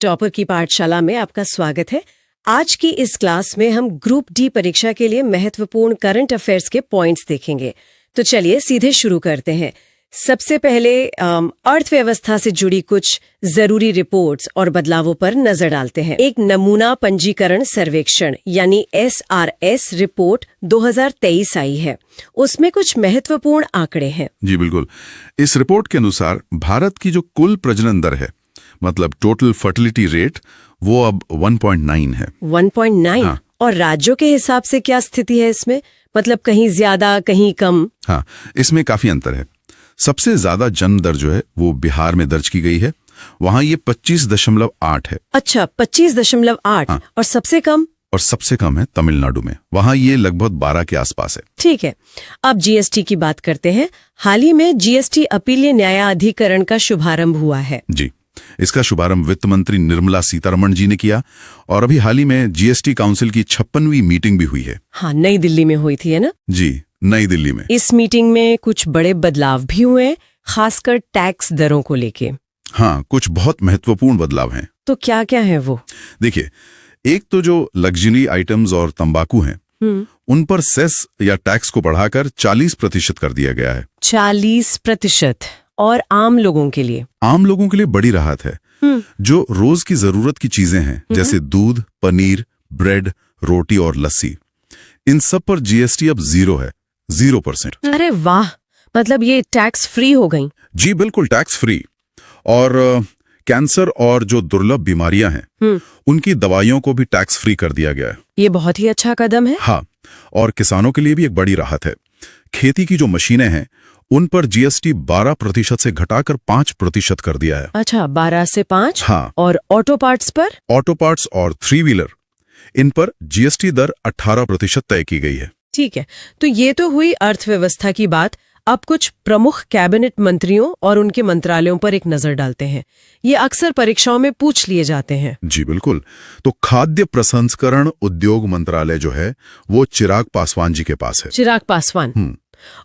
Topper की पाठशाला में आपका स्वागत है। आज की इस क्लास में हम ग्रुप डी परीक्षा के लिए महत्वपूर्ण करंट अफेयर्स के पॉइंट्स देखेंगे। तो चलिए सीधे शुरू करते हैं। सबसे पहले अर्थव्यवस्था से जुड़ी कुछ जरूरी रिपोर्ट्स और बदलावों पर नजर डालते हैं। एक नमूना पंजीकरण सर्वेक्षण यानी SRS रिपोर्ट 2023 आई है। उसमें कुछ महत्वपूर्ण आंकड़े हैं। जी बिल्कुल। इस रिपोर्ट के अनुसार भारत की जो कुल प्रजनन दर है, मतलब टोटल फर्टिलिटी रेट, वो अब 1.9 है। 1.9? हाँ। और राज्यों के हिसाब से क्या स्थिति है इसमें? मतलब कहीं ज्यादा कहीं कम? हाँ, इसमें काफी अंतर है। सबसे ज्यादा जन्म दर जो है वो बिहार में दर्ज की गई है। वहां ये 25.8 है। अच्छा, 25.8। हाँ। और सबसे कम? और सबसे कम है तमिलनाडु में। वहां ये लगभग 12 के आसपास है। ठीक है, अब जीएसटी की बात करते हैं। हाल ही में जीएसटी अपीलीय न्यायाधिकरण का शुभारंभ हुआ है। जी, इसका शुभारंभ वित्त मंत्री निर्मला सीतारमण जी ने किया और अभी हाल ही में जीएसटी काउंसिल की 56वीं मीटिंग भी हुई है। हाँ, नई दिल्ली में हुई थी, है ना? जी, नई दिल्ली में। इस मीटिंग में कुछ बड़े बदलाव भी हुए, खासकर टैक्स दरों को लेके। हाँ, कुछ बहुत महत्वपूर्ण बदलाव हैं। तो क्या क्या है वो? देखिए, एक तो जो लग्जरी आइटम्स और तंबाकू हैं, उन पर सेस या टैक्स को बढ़ाकर 40% कर दिया गया है। 40%? और आम लोगों के लिए? आम लोगों के लिए बड़ी राहत है। जो रोज की जरूरत की चीजें हैं, जैसे दूध, पनीर, ब्रेड, रोटी और लस्सी, इन सब पर जीएसटी अब 0 है, 0%। अरे वाह, मतलब ये टैक्स फ्री हो गई? जी बिल्कुल, टैक्स फ्री। और कैंसर और जो दुर्लभ बीमारियां हैं, उनकी दवाइयों को भी टैक्स फ्री कर दिया गया है। ये बहुत ही अच्छा कदम है। हाँ, और किसानों के लिए भी एक बड़ी राहत है। खेती की जो मशीनें हैं, उन पर जीएसटी 12% से घटाकर 5% कर दिया है। अच्छा, 12 से 5? हाँ। और ऑटो पार्ट्स पर? ऑटो पार्ट्स और 3 व्हीलर, इन पर जीएसटी दर 18% तय की गई है। ठीक है, तो ये तो हुई अर्थव्यवस्था की बात। अब कुछ प्रमुख कैबिनेट मंत्रियों और उनके मंत्रालयों पर एक नजर डालते हैं। ये अक्सर परीक्षाओं में पूछ लिए जाते हैं। जी बिल्कुल। तो खाद्य प्रसंस्करण उद्योग मंत्रालय जो है, वो चिराग पासवान जी के पास है। चिराग पासवान।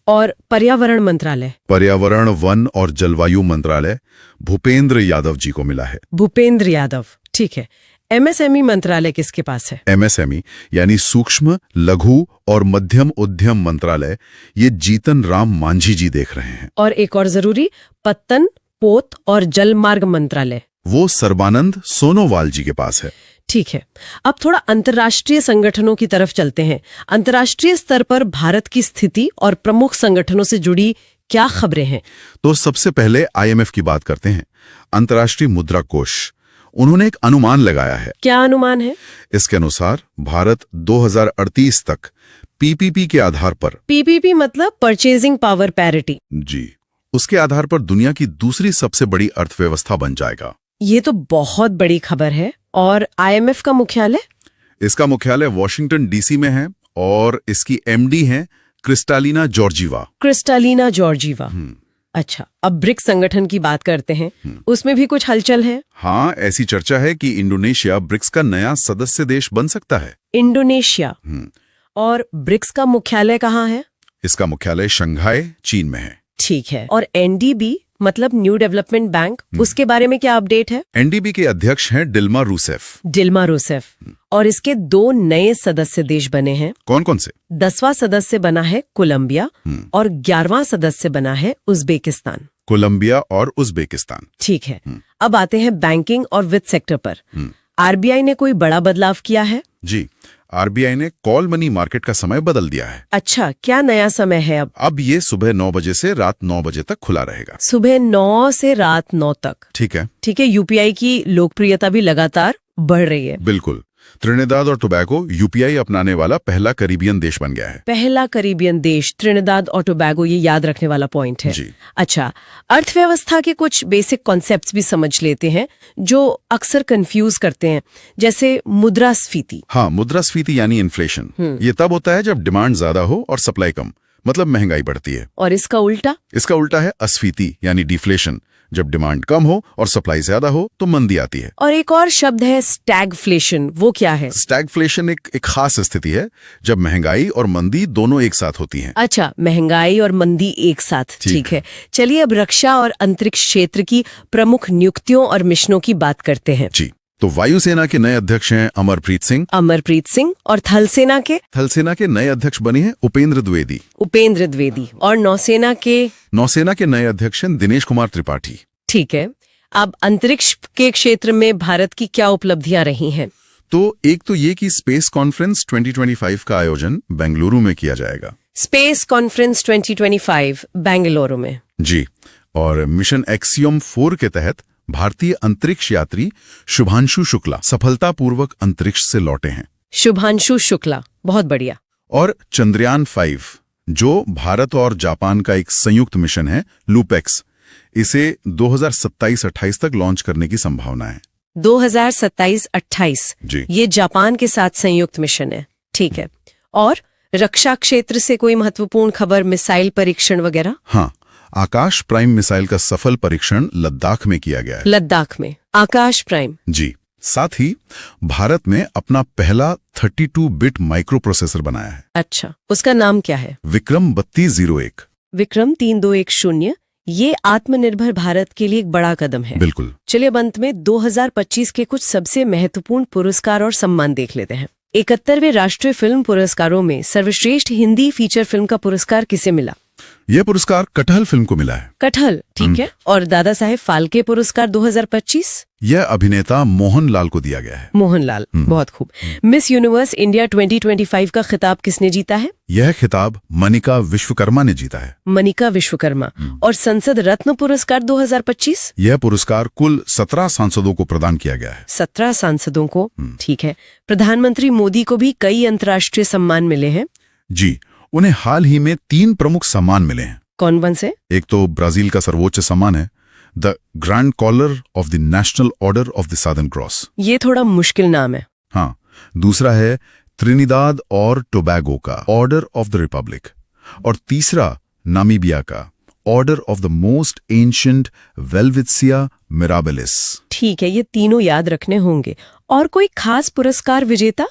और पर्यावरण मंत्रालय? पर्यावरण, वन और जलवायु मंत्रालय भूपेंद्र यादव जी को मिला है। भूपेंद्र यादव, ठीक है। एमएसएमई मंत्रालय किसके पास है? एमएसएमई यानी सूक्ष्म, लघु और मध्यम उद्यम मंत्रालय, ये जीतन राम मांझी जी देख रहे हैं। और एक और जरूरी, पत्तन, पोत और जलमार्ग मंत्रालय, वो सर्बानंद सोनोवाल जी के पास है। ठीक है, अब थोड़ा अंतर्राष्ट्रीय संगठनों की तरफ चलते हैं। अंतर्राष्ट्रीय स्तर पर भारत की स्थिति और प्रमुख संगठनों से जुड़ी क्या खबरें हैं? तो सबसे पहले IMF की बात करते हैं। अंतर्राष्ट्रीय मुद्रा कोष, उन्होंने एक अनुमान लगाया है। क्या अनुमान है? इसके अनुसार भारत 2038 तक PPP के आधार पर, PPP मतलब परचेजिंग पावर पैरिटी, जी, उसके आधार पर दुनिया की दूसरी सबसे बड़ी अर्थव्यवस्था बन जाएगा। ये तो बहुत बड़ी खबर है। और IMF का मुख्यालय? इसका मुख्यालय वॉशिंगटन DC में है और इसकी MD हैं क्रिस्टालिना जॉर्जीवा। Kristalina Georgieva. अच्छा, अब ब्रिक्स संगठन की बात करते हैं। उसमें भी कुछ हलचल है? हाँ, ऐसी चर्चा है कि इंडोनेशिया ब्रिक्स का नया सदस्य देश बन सकता है। इंडोनेशिया? और ब्रिक्स का मुख्यालय कहाँ है? इसका मुख्यालय शंघाई, चीन में है। ठीक है। और NDB मतलब न्यू डेवलपमेंट बैंक, उसके बारे में क्या अपडेट है? NDB के अध्यक्ष हैं डिल्मा रूसेफ। Dilma Rousseff. और इसके 2 नए सदस्य देश बने हैं। कौन कौन से? 10वां सदस्य बना है कोलंबिया और 11वां सदस्य बना है उज्बेकिस्तान। कोलंबिया और उज्बेकिस्तान। ठीक है, अब आते हैं बैंकिंग और वित्त सेक्टर पर। RBI ने कोई बड़ा बदलाव किया है? जी, RBI ने कॉल मनी मार्केट का समय बदल दिया है। अच्छा, क्या नया समय है अब? अब ये सुबह 9 बजे से रात 9 बजे तक खुला रहेगा। सुबह 9 से रात 9 तक? ठीक है। ठीक है, UPI की लोकप्रियता भी लगातार बढ़ रही है। बिल्कुल। त्रिनिदाद और टोबैगो UPI अपनाने वाला पहला कैरिबियन देश बन गया है। पहला कैरिबियन देश, त्रिनिदाद और टोबैगो, ये याद रखने वाला पॉइंट है। जी। अच्छा, अर्थव्यवस्था के कुछ बेसिक कॉन्सेप्ट्स भी समझ लेते हैं जो अक्सर कंफ्यूज करते हैं, जैसे मुद्रास्फीति। हाँ, मुद्रास्फीति यानी इन्फ्लेशन। ये तब होता है जब डिमांड ज्यादा हो और सप्लाई कम, मतलब महंगाई बढ़ती है। और इसका उल्टा? इसका उल्टा है अस्फीति यानी डिफ्लेशन, जब डिमांड कम हो और सप्लाई ज्यादा हो तो मंदी आती है। और एक और शब्द है स्टैगफ्लेशन, वो क्या है? स्टैगफ्लेशन एक खास स्थिति है जब महंगाई और मंदी दोनों एक साथ होती हैं। अच्छा, महंगाई और मंदी एक साथ, ठीक है। चलिए अब रक्षा और अंतरिक्ष क्षेत्र की प्रमुख नियुक्तियों और मिशनों की बात करते हैं। जी। तो वायुसेना के नए अध्यक्ष हैं अमरप्रीत सिंह। अमरप्रीत सिंह। और थल सेना के? थल सेना के नए अध्यक्ष बने हैं उपेंद्र द्विवेदी। उपेंद्र द्विवेदी। और नौसेना के? नौसेना के नए अध्यक्ष हैं दिनेश कुमार त्रिपाठी। ठीक है। अब अंतरिक्ष के क्षेत्र में भारत की क्या उपलब्धियां रही हैं? तो एक तो ये कि स्पेस कॉन्फ्रेंस 2025 का आयोजन बेंगलुरु में किया जाएगा। स्पेस कॉन्फ्रेंस 2025 बेंगलुरु में? जी। और मिशन एक्सियम 4 के तहत भारतीय अंतरिक्ष यात्री शुभांशु शुक्ला सफलतापूर्वक अंतरिक्ष से लौटे हैं। शुभांशु शुक्ला, बहुत बढ़िया। और चंद्रयान 5 जो भारत और जापान का एक संयुक्त मिशन है लूपेक्स, इसे 2027-28 तक लॉन्च करने की संभावना है। 2027-28 जी। ये जापान के साथ संयुक्त मिशन है। ठीक है। और रक्षा क्षेत्र से कोई महत्वपूर्ण खबर, मिसाइल परीक्षण वगैरह? हाँ, आकाश प्राइम मिसाइल का सफल परीक्षण लद्दाख में किया गया है। लद्दाख में आकाश प्राइम? जी। साथ ही भारत में अपना पहला 32 बिट माइक्रो प्रोसेसर बनाया है। अच्छा, उसका नाम क्या है? विक्रम 3201। विक्रम 3210। ये आत्मनिर्भर भारत के लिए एक बड़ा कदम है। बिल्कुल। चलिए अब अंत में 2025 के कुछ सबसे महत्वपूर्ण पुरस्कार और सम्मान देख लेते हैं। 71वें राष्ट्रीय फिल्म पुरस्कारों में सर्वश्रेष्ठ हिंदी फीचर फिल्म का पुरस्कार किसे मिला? यह पुरस्कार कटहल फिल्म को मिला है। कटहल, ठीक है। और दादा साहेब फाल्के पुरस्कार 2025? यह अभिनेता मोहनलाल को दिया गया है। मोहनलाल, बहुत खूब। मिस यूनिवर्स इंडिया 2025 का खिताब किसने जीता है? यह खिताब मनिका विश्वकर्मा ने जीता है। मनिका विश्वकर्मा। और संसद रत्न पुरस्कार 2025? यह पुरस्कार कुल 17 सांसदों को प्रदान किया गया है। 17 सांसदों को, ठीक है। प्रधानमंत्री मोदी को भी कई अंतर्राष्ट्रीय सम्मान मिले हैं। जी, उन्हें हाल ही में 3 प्रमुख सम्मान मिले हैं। कौन से? एक तो ब्राजील का सर्वोच्च सम्मान है the Grand Collar of the National Order of the Southern Cross. ये थोड़ा मुश्किल नाम है। हाँ। दूसरा है त्रिनिदाद और टोबैगो का ऑर्डर ऑफ द रिपब्लिक। और तीसरा नामीबिया का order of the most ancient Welwitschia mirabilis. ठीक है, ये तीनों याद रखने होंगे। और कोई खास पुरस्कार विजेता?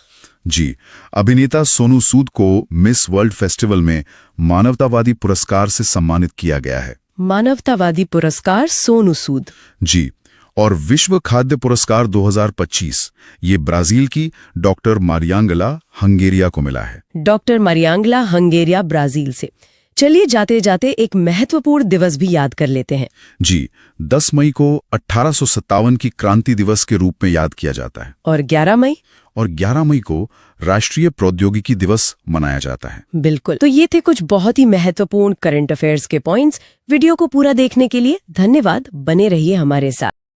जी, अभिनेता सोनू सूद को मिस वर्ल्ड फेस्टिवल में मानवतावादी पुरस्कार से सम्मानित किया गया है। मानवतावादी पुरस्कार सोनू सूद? जी। और विश्व खाद्य पुरस्कार 2025 ये ब्राजील की डॉक्टर मारियांगला हंगेरिया को मिला है। डॉक्टर मारियांगला हंगेरिया, ब्राजील से। चलिए जाते जाते एक महत्वपूर्ण दिवस भी याद कर लेते हैं। जी, 10 मई को 1857 की क्रांति दिवस के रूप में याद किया जाता है। और 11 मई? और 11 मई को राष्ट्रीय प्रौद्योगिकी दिवस मनाया जाता है। बिल्कुल। तो ये थे कुछ बहुत ही महत्वपूर्ण करंट अफेयर्स के पॉइंट्स। वीडियो को पूरा देखने के लिए धन्यवाद। बने रहिए हमारे साथ।